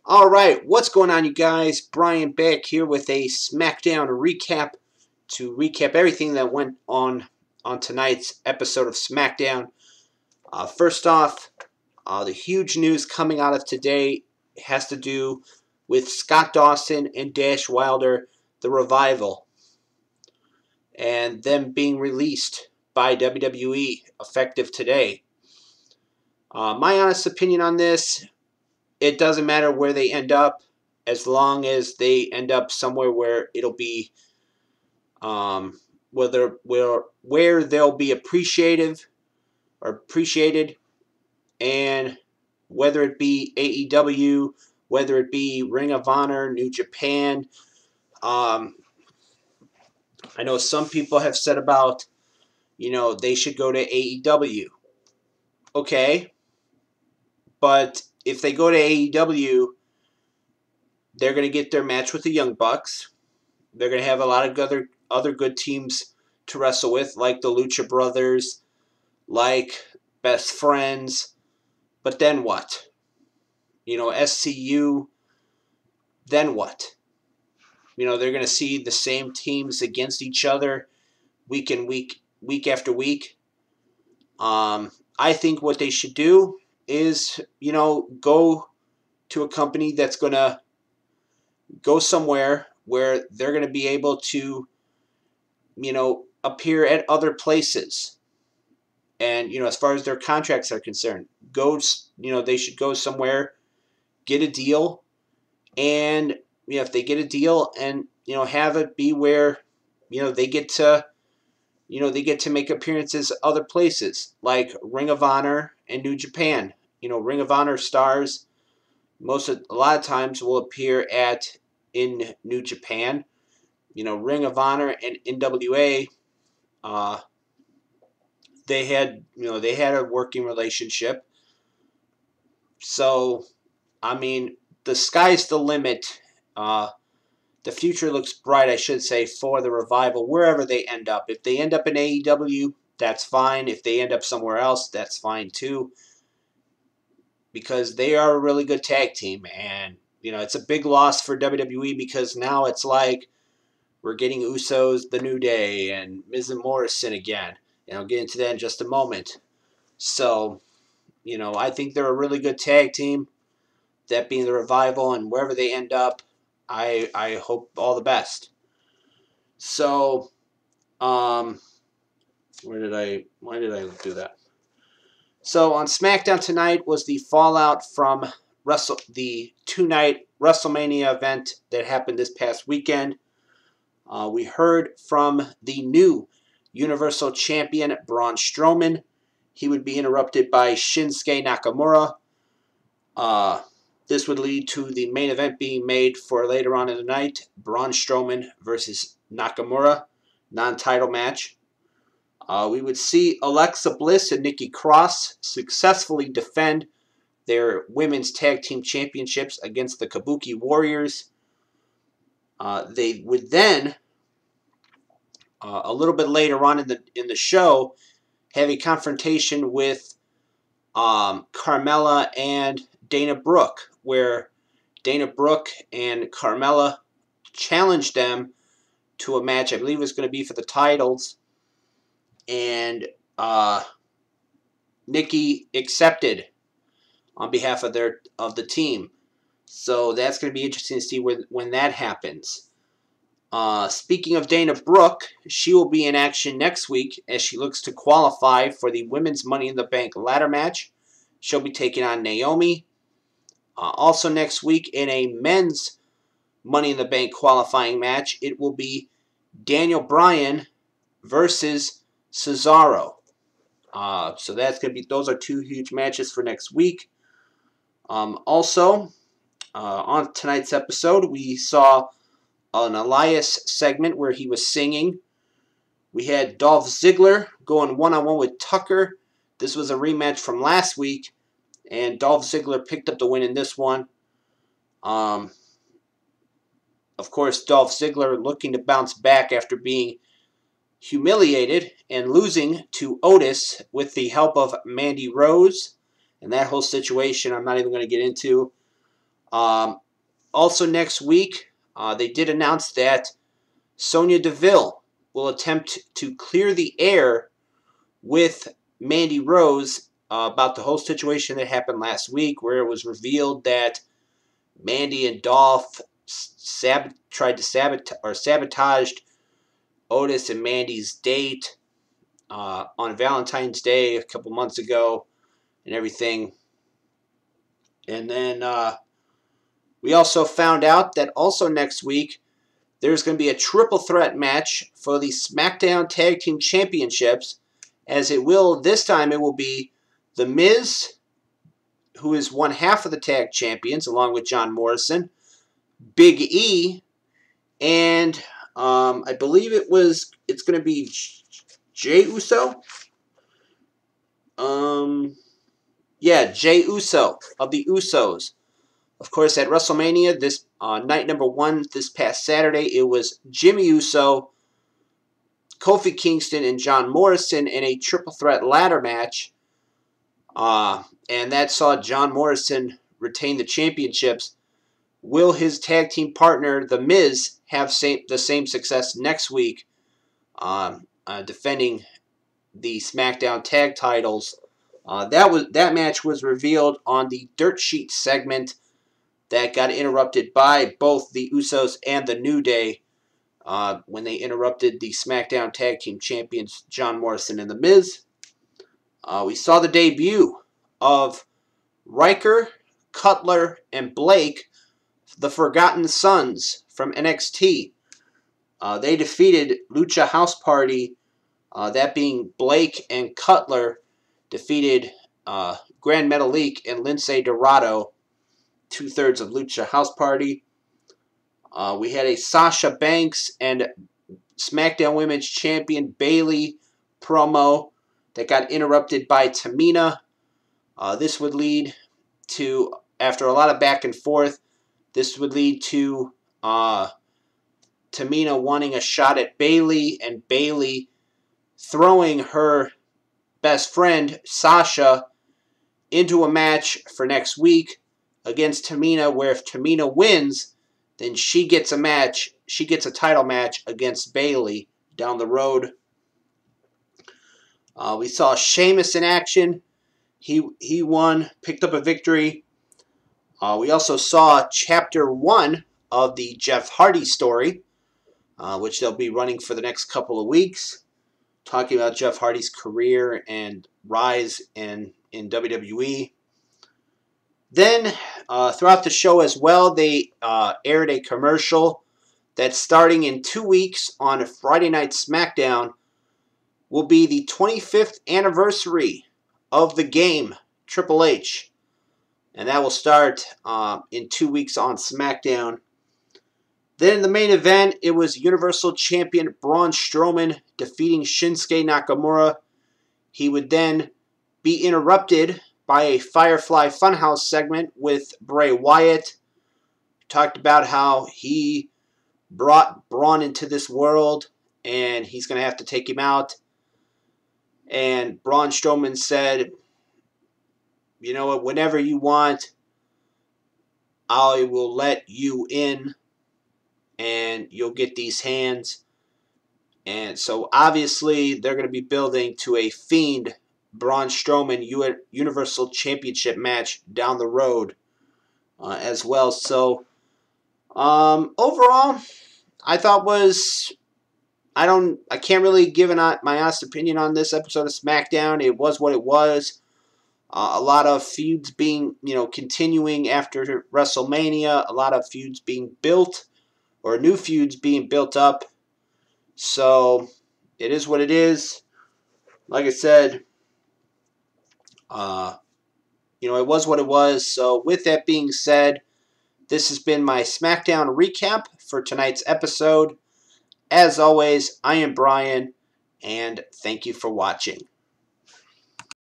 Alright, what's going on, you guys? Brian back here with a SmackDown recap to recap everything that went on tonight's episode of SmackDown. First off, the huge news coming out of today has to do with Scott Dawson and Dash Wilder, the Revival, and them being released by WWE effective today. My honest opinion on this, it doesn't matter where they end up, as long as they end up somewhere where it'll be, where they'll be appreciated, and whether it be AEW, whether it be Ring of Honor, New Japan. I know some people have said about, they should go to AEW. Okay, but if they go to AEW, they're going to get their match with the Young Bucks. They're going to have a lot of other good teams to wrestle with, like the Lucha Brothers, like Best Friends. But then what? SCU. Then what? They're going to see the same teams against each other week after week. I think what they should do is, go to a company that's going to go somewhere where they're going to be able to, appear at other places. And, as far as their contracts are concerned, they should go somewhere, get a deal, and, if they get a deal and, have it be where, they get to make appearances other places, like Ring of Honor and New Japan. Ring of Honor stars a lot of times will appear in New Japan. Ring of Honor and NWA, they had a working relationship. So, the sky's the limit. The future looks bright, I should say, for the Revival, wherever they end up. If they end up in AEW, that's fine. If they end up somewhere else, that's fine too. Because they are a really good tag team. And, it's a big loss for WWE because now it's like we're getting Usos, The New Day, and Miz and Morrison again. And I'll get into that in just a moment. So, I think they're a really good tag team. That being the Revival, and wherever they end up, I hope all the best. So, why did I do that? So on SmackDown tonight was the fallout from the two-night WrestleMania event that happened this past weekend. We heard from the new Universal Champion, Braun Strowman. He would be interrupted by Shinsuke Nakamura. This would lead to the main event being made for later on in the night, Braun Strowman versus Nakamura, non-title match. We would see Alexa Bliss and Nikki Cross successfully defend their women's tag team championships against the Kabuki Warriors. They would then, a little bit later on in the show, have a confrontation with Carmella and Dana Brooke, where Dana Brooke and Carmella challenged them to a match. I believe it was going to be for the titles, and Nikki accepted on behalf of the team. So that's going to be interesting to see when that happens. Speaking of Dana Brooke, she will be in action next week as she looks to qualify for the Women's Money in the Bank ladder match. She'll be taking on Naomi. Also next week in a men's Money in the Bank qualifying match, it will be Daniel Bryan versus Cesaro. So that's going to be, those are two huge matches for next week. Also, on tonight's episode, we saw an Elias segment where he was singing. We had Dolph Ziggler going one-on-one with Tucker. This was a rematch from last week, and Dolph Ziggler picked up the win in this one. Of course, Dolph Ziggler looking to bounce back after being humiliated and losing to Otis with the help of Mandy Rose. And that whole situation I'm not even going to get into. Also next week, they did announce that Sonya Deville will attempt to clear the air with Mandy Rose about the whole situation that happened last week, where it was revealed that Mandy and Dolph tried to sabotaged Otis and Mandy's date on Valentine's Day a couple months ago and everything. And then we also found out that also next week there's going to be a triple threat match for the SmackDown Tag Team Championships, as this time it will be The Miz, who is one half of the tag champions, along with John Morrison, Big E, and I believe it's going to be Jey Uso. Jey Uso of the Usos. Of course, at WrestleMania, this night number 1 this past Saturday, it was Jimmy Uso, Kofi Kingston, and John Morrison in a triple threat ladder match. And that saw John Morrison retain the championships. Will his tag team partner, The Miz, have the same success next week, defending the SmackDown tag titles? That match was revealed on the Dirt Sheet segment that got interrupted by both the Usos and the New Day when they interrupted the SmackDown Tag Team Champions John Morrison and The Miz. We saw the debut of Riker, Cutler, and Blake, the Forgotten Sons from NXT. They defeated Lucha House Party, that being Blake and Cutler, defeated Grand Metalik and Lince Dorado, 2/3 of Lucha House Party. We had a Sasha Banks and SmackDown Women's Champion Bayley promo that got interrupted by Tamina. This would lead to, after a lot of back and forth, this would lead to Tamina wanting a shot at Bayley, and Bayley throwing her best friend, Sasha, into a match for next week against Tamina, where if Tamina wins, then she gets a title match against Bayley down the road. We saw Sheamus in action. He won, picked up a victory. We also saw Chapter 1 of the Jeff Hardy story, which they'll be running for the next couple of weeks, talking about Jeff Hardy's career and rise in WWE. Then, throughout the show as well, they aired a commercial that starting in 2 weeks on Friday Night SmackDown will be the 25th anniversary of the game, Triple H. And that will start in 2 weeks on SmackDown. Then in the main event, it was Universal Champion Braun Strowman defeating Shinsuke Nakamura. He would then be interrupted by a Firefly Funhouse segment with Bray Wyatt. Talked about how he brought Braun into this world and he's going to have to take him out. And Braun Strowman said, you know what, whenever you want, I will let you in and you'll get these hands. And so obviously they're going to be building to a Fiend Braun Strowman Universal Championship match down the road as well. So overall, I thought I can't really give my honest opinion on this episode of SmackDown. It was what it was. A lot of feuds being, continuing after WrestleMania. A lot of feuds being built, or new feuds being built up. So it is what it is. Like I said, it was what it was. So with that being said, this has been my SmackDown recap for tonight's episode. As always, I am Brian, and thank you for watching.